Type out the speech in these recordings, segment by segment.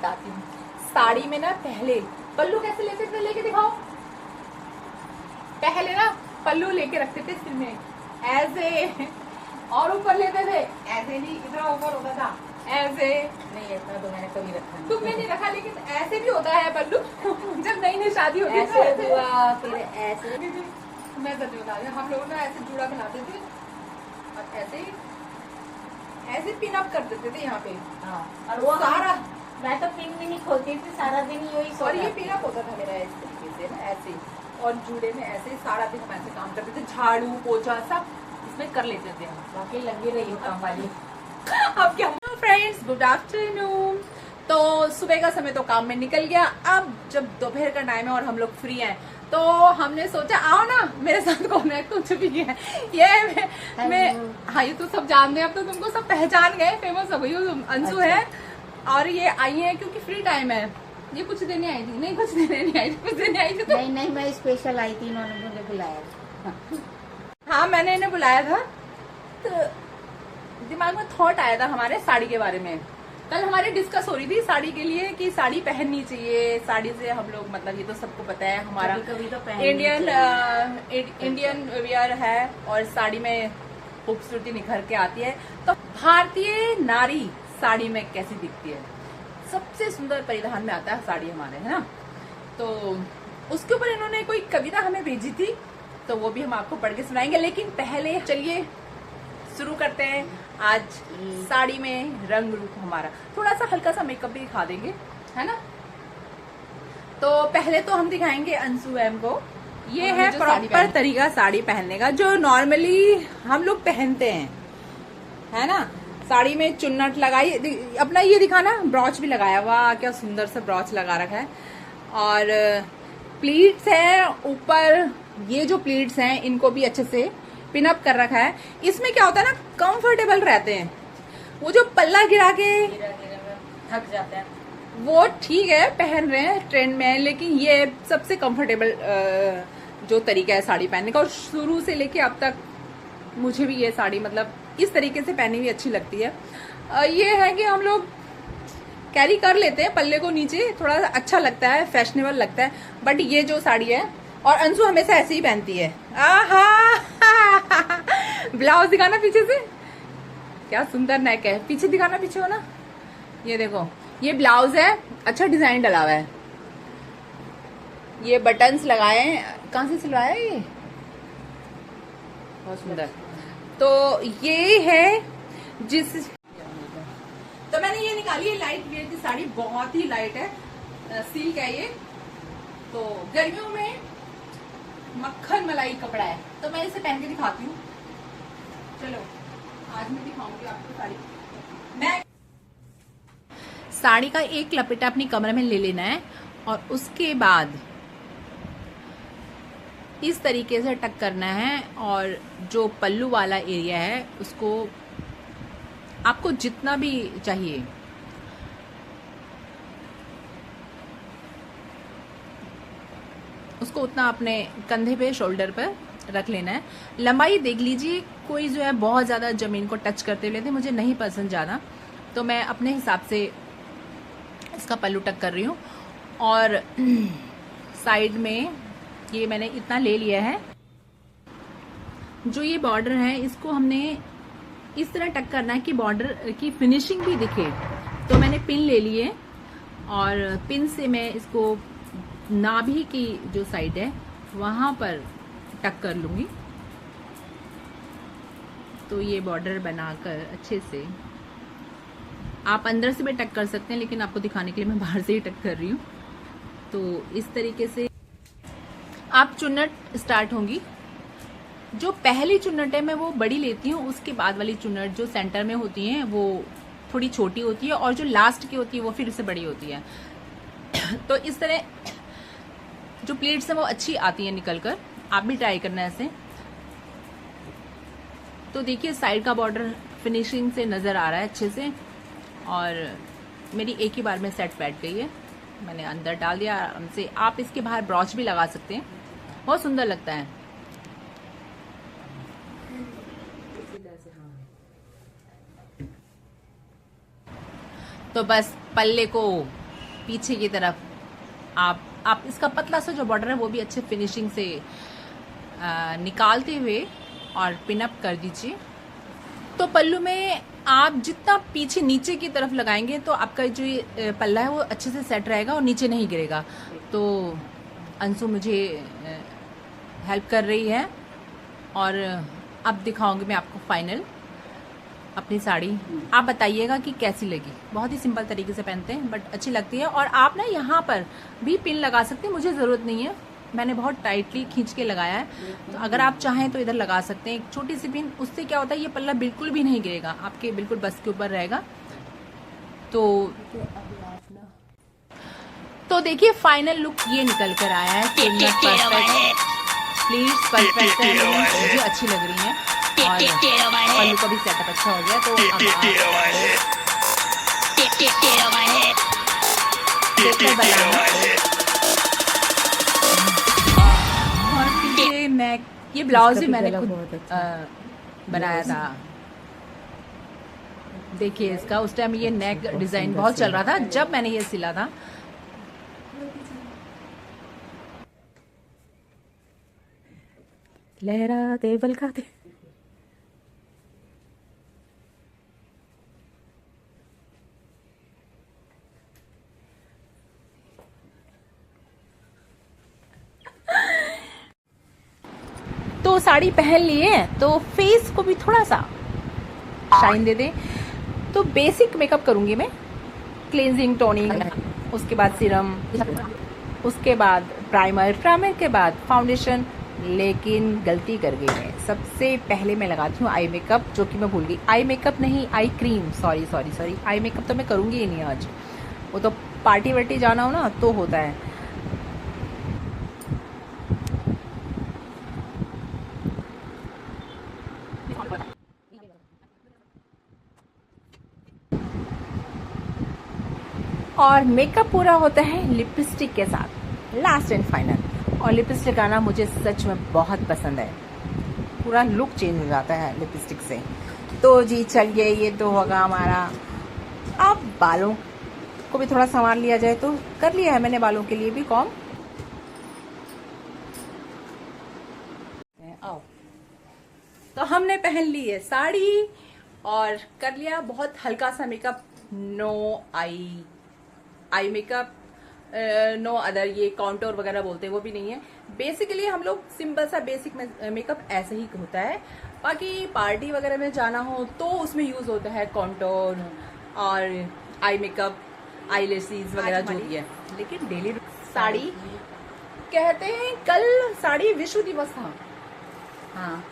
बताती हूँ। साड़ी में ना पहले पल्लू कैसे लेते थे, लेके दिखाओ। पहले ना पल्लू लेके रखते थे सिर में ऐसे, और ऊपर लेते थे ऐसे, नहीं इतना ऊपर होता था ऐसे। नहीं ऐसा तो मैंने कभी रखा नहीं। तुमने नहीं रखा, लेकिन ऐसे भी होता है पल्लू। जब नई नई शादी होती ऐसे है हुआ, फिर ऐसे। मैं सच बता रही हूँ, हम लोग ना ऐसे जूड़ा बनाते थे और ऐसे ऐसे पिन अप कर देते थे यहाँ पे। हाँ, और वो सारा, मैं तो पिन भी नहीं खोलती थी, सारा दिन यही और ये सोता पिन अप होता था मेरा इस तरीके से ना ऐसे, और जूड़े में ऐसे सारा दिन हम ऐसे काम करते थे, झाड़ू पोछा सब इसमें कर लेते थे हम। बाकी लगी रही हो काम वाली। अब क्या फ्रेंड्स, गुड आफ्टरनून। तो सुबह का समय तो काम में निकल गया, अब जब दोपहर का टाइम है और हम लोग फ्री हैं, तो हमने सोचा आओ ना मेरे साथ घूमने। कुछ भी है ये मैं हाँ, ये तो सब जानते हैं, अब तो तुमको सब पहचान गए, फेमस हो गई हो तुम। अंशु अच्छा। है, और ये आई है क्योंकि फ्री टाइम है। ये कुछ देने आई थी, नहीं कुछ देने नहीं आई थी, कुछ देने आई थी तो नहीं मैं स्पेशल आई थी, इन्होंने मुझे बुलाया था। हाँ, मैंने इन्हें बुलाया था। तो दिमाग में थॉट आया था हमारे साड़ी के बारे में। कल हमारी डिस्कस हो रही थी साड़ी के लिए कि साड़ी पहननी चाहिए, साड़ी से हम लोग, मतलब ये तो सबको पता है हमारा कभी तो इंडियन वियर है, और साड़ी में खूबसूरती निखर के आती है। तो भारतीय नारी साड़ी में कैसी दिखती है, सबसे सुंदर परिधान में आता है साड़ी हमारे, है ना। तो उसके ऊपर इन्होंने कोई कविता हमें भेजी थी, तो वो भी हम आपको पढ़ के सुनाएंगे। लेकिन पहले चलिए शुरू करते हैं। आज साड़ी में रंग रूप हमारा, थोड़ा सा हल्का सा मेकअप भी दिखा देंगे, है ना। तो पहले तो हम दिखाएंगे अंशु मैम को। ये है प्रॉपर तरीका साड़ी पहनने का, जो नॉर्मली हम लोग पहनते हैं, है ना। साड़ी में चुन्नट लगाई, अपना ये दिखाना, ब्रॉच भी लगाया, वाह क्या सुंदर सा ब्रॉच लगा रखा है। और प्लीट्स है ऊपर, ये जो प्लीट्स हैं इनको भी अच्छे से पिन अप कर रखा है। इसमें क्या होता है ना, कंफर्टेबल रहते हैं। वो जो पल्ला गिरा के थक जाते हैं, वो ठीक है, पहन रहे हैं, ट्रेंड में है, लेकिन ये सबसे कंफर्टेबल जो तरीका है साड़ी पहनने का। और शुरू से लेके अब तक मुझे भी ये साड़ी मतलब इस तरीके से पहनी हुई अच्छी लगती है। ये है कि हम लोग कैरी कर लेते हैं पल्ले को नीचे, थोड़ा सा अच्छा लगता है, फैशनेबल लगता है। बट ये जो साड़ी है, और अंशु हमेशा ऐसे ही पहनती है। आहा ब्लाउज दिखाना पीछे से, क्या सुंदर नेक है, पीछे दिखाना, पीछे हो ना, ये देखो, ये ब्लाउज है, अच्छा डिजाइन डला हुआ है, ये बटन्स लगाए हैं, कहाँ से सिलवाया है ये, बहुत सुंदर। तो ये है जिस, तो मैंने ये निकाली है लाइट वेट की साड़ी, बहुत ही लाइट है, सिल्क है ये। तो गर्मियों में मक्खन मलाई कपड़ा है, तो मैं इसे पहन के दिखाती हूँ। चलो आज मैं दिखाऊंगी आपको साड़ी। मैं साड़ी का एक लपेटा अपनी कमर में ले लेना है, और उसके बाद इस तरीके से टक करना है, और जो पल्लू वाला एरिया है उसको आपको जितना भी चाहिए उसको उतना अपने कंधे पे, शोल्डर पर रख लेना है। लंबाई देख लीजिए, कोई जो है बहुत ज़्यादा ज़मीन को टच करते हुए थे, मुझे नहीं पसंद ज़्यादा, तो मैं अपने हिसाब से इसका पल्लू टक कर रही हूँ। और साइड में ये मैंने इतना ले लिया है। जो ये बॉर्डर है इसको हमने इस तरह टक करना है कि बॉर्डर की फिनिशिंग भी दिखे। तो मैंने पिन ले लिए, और पिन से मैं इसको नाभि की जो साइड है वहां पर टक कर लूंगी। तो ये बॉर्डर बनाकर अच्छे से, आप अंदर से भी टक कर सकते हैं, लेकिन आपको दिखाने के लिए मैं बाहर से ही टक कर रही हूँ। तो इस तरीके से आप चुन्नट स्टार्ट होंगी। जो पहली चुन्नट है मैं वो बड़ी लेती हूँ, उसके बाद वाली चुन्नट जो सेंटर में होती है वो थोड़ी छोटी होती है, और जो लास्ट की होती है वो फिर से बड़ी होती है। तो इस तरह जो प्लेट्स हैं वो अच्छी आती है निकल कर, आप भी ट्राई करना ऐसे। तो देखिए साइड का बॉर्डर फिनिशिंग से नजर आ रहा है अच्छे से, और मेरी एक ही बार में सेट बैठ गई है। मैंने अंदर डाल दिया आराम से। आप इसके बाहर ब्रॉच भी लगा सकते हैं, बहुत सुंदर लगता है। तो बस पल्ले को पीछे की तरफ आप इसका पतला सा जो बॉर्डर है वो भी अच्छे फिनिशिंग से निकालते हुए और पिन अप कर दीजिए। तो पल्लू में आप जितना पीछे नीचे की तरफ लगाएंगे तो आपका जो ये पल्ला है वो अच्छे से सेट रहेगा और नीचे नहीं गिरेगा। तो अंशु मुझे हेल्प कर रही है और अब दिखाऊंगी मैं आपको फाइनल अपनी साड़ी। आप बताइएगा कि कैसी लगी। बहुत ही सिंपल तरीके से पहनते हैं बट अच्छी लगती है। और आप ना यहाँ पर भी पिन लगा सकते हैं, मुझे ज़रूरत नहीं है, मैंने बहुत टाइटली खींच के लगाया है। तो अगर आप चाहें तो इधर लगा सकते हैं एक छोटी सी पिन। उससे क्या होता है ये पल्ला बिल्कुल भी नहीं गिरेगा, आपके बिल्कुल बस के ऊपर रहेगा। तो देखिए फाइनल लुक ये निकल कर आया है। प्लीज परफेक्ट है, मुझे अच्छी लग रही है और पल्लू का भी सेटअप अच्छा हो गया। तो और मैं ये ब्लाउज भी मैंने खुद बनाया था। देखिए इसका उस टाइम ये नेक डिजाइन बहुत चल रहा था जब मैंने ये सिला था। लहराते बलखाते तो साड़ी पहन लिए तो फेस को भी थोड़ा सा शाइन दे दें। तो बेसिक मेकअप करूंगी मैं, क्लींजिंग, टोनिंग, उसके बाद सीरम, उसके बाद प्राइमर के बाद फाउंडेशन। लेकिन गलती कर गई मैं, सबसे पहले मैं लगाती हूँ आई मेकअप, जो कि मैं भूल गई। आई मेकअप नहीं, eye cream, sorry. Eye makeup तो मैं करूंगी ही नहीं आज, वो तो पार्टी वार्टी जाना हो ना तो होता है। और मेकअप पूरा होता है लिपस्टिक के साथ, लास्ट एंड फाइनल। और लिपस्टिक लगाना मुझे सच में बहुत पसंद है, पूरा लुक चेंज हो जाता है लिपस्टिक से। तो जी चलिए ये तो होगा हमारा। अब बालों को भी थोड़ा संवार लिया जाए तो कर लिया है मैंने बालों के लिए भी कॉम। आओ, तो हमने पहन ली है साड़ी और कर लिया बहुत हल्का सा makeup. No eye makeup, no other, ये कॉन्टोर वगैरह बोलते हैं वो भी नहीं है। बेसिकली हम लोग सिंपल सा बेसिक मेकअप ऐसे ही होता है। बाकी पार्टी वगैरह में जाना हो तो उसमें यूज होता है कॉन्टोर और आई मेकअप, आई लेसेस वगैरह जो भी है। लेकिन डेली साड़ी कहते हैं, कल साड़ी विश्व दिवस था। हाँ,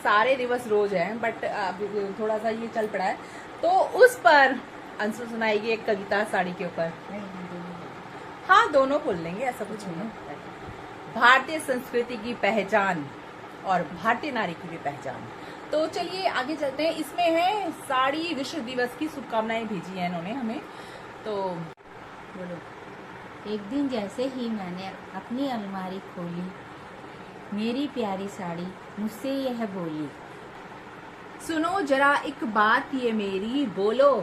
सारे दिवस रोज है बट अब थोड़ा सा ये चल पड़ा है। तो उस पर अंशु सुनाएगी एक कविता साड़ी के ऊपर। हाँ, दोनों बोल लेंगे, ऐसा कुछ नहीं है। भारतीय संस्कृति की पहचान और भारतीय नारी की भी पहचान। तो चलिए आगे चलते हैं। इसमें है साड़ी विश्व दिवस की शुभकामनाएं भेजी है इन्होंने हमें। तो बोलो। एक दिन जैसे ही मैंने अपनी अलमारी खोली, मेरी प्यारी साड़ी मुझसे यह बोली, सुनो जरा एक बात ये मेरी, बोलो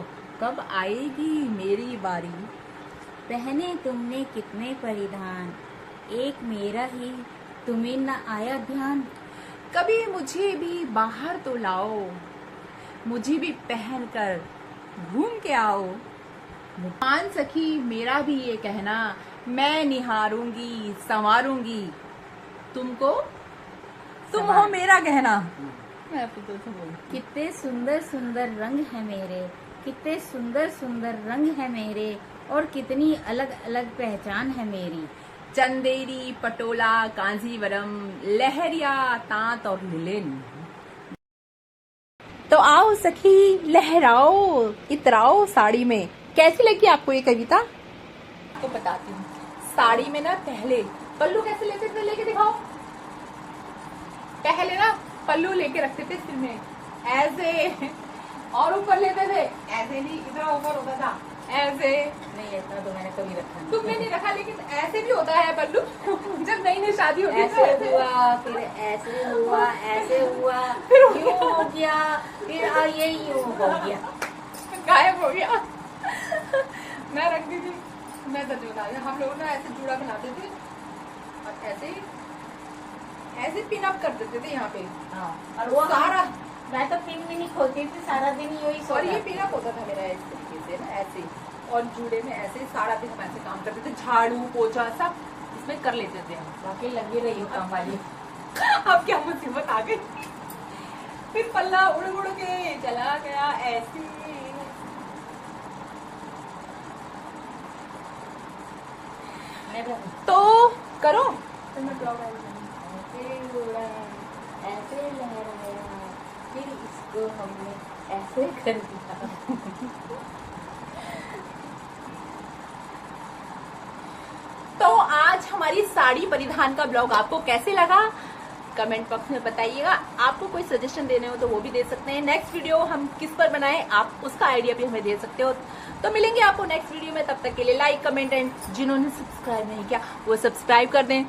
कब आएगी मेरी बारी। पहने तुमने कितने परिधान, एक मेरा ही तुम्हें न आया ध्यान। कभी मुझे भी बाहर तो लाओ, मुझे भी पहन कर घूम के आओ। मान सखी मेरा भी ये कहना, मैं निहारूंगी संवारूंगी तुमको, तुम हो मेरा गहना। मैं अपने दोस्त से बोलूं, कितने सुंदर सुंदर रंग है मेरे, कितने सुंदर सुंदर रंग है मेरे, और कितनी अलग अलग पहचान है मेरी। चंदेरी, पटोला, कांजीवरम, लहरिया, तात और लिलेन। तो आओ सखी लहराओ इतराओ साड़ी में। कैसी लगी आपको ये कविता? आपको बताती हूँ। साड़ी में ना पहले पल्लू कैसे लेते थे, लेके दिखाओ। पहले ना पल्लू लेके रखते थे सिर में ऐसे, और ऊपर लेते थे ऐसे, नहीं इतना ऊपर होता था ऐसे। नहीं, ऐसा तो मैंने कभी रखा नहीं। तुमने नहीं रखा, लेकिन ऐसे भी होता है पल्लू। जब नई नई शादी होती ऐसे हुआ, फिर ऐसे हुआ, ऐसे हुआ, यूं हो गया, फिर ये यूं हो गया, गायब हो गया। मैं रख दी थी मैं सच बता रही हूँ, हम लोग ना ऐसे जूड़ा बनाते थे और ऐसे पिन अप कर देते थे यहाँ पे। हाँ, और वो सारा मैं तो पिन भी नहीं खोलती थी, सारा दिन यही और ये सोती पिन अप होता था मेरा इस तरीके से ना, ऐसे और जूड़े में ऐसे सारा दिन हम ऐसे काम करते थे, झाड़ू पोछा सब इसमें कर लेते थे हम। बाकी लगी रही हूँ काम वाली। अब क्या मुसीबत आ गई, फिर पल्ला उड़ उड़ के चला गया ऐसे। तो करो तो मैं ब्लॉग ऐसे उड़ा, ऐसे लहराया, फिर इसको हमने ऐसे कर दिया। तो आज हमारी साड़ी परिधान का ब्लॉग आपको कैसे लगा कमेंट बॉक्स में बताइएगा। आपको कोई सजेशन देने हो तो वो भी दे सकते हैं। नेक्स्ट वीडियो हम किस पर बनाएं आप उसका आइडिया भी हमें दे सकते हो। तो मिलेंगे आपको नेक्स्ट वीडियो में, तब तक के लिए लाइक कमेंट एंड जिन्होंने सब्सक्राइब नहीं किया वो सब्सक्राइब कर दें।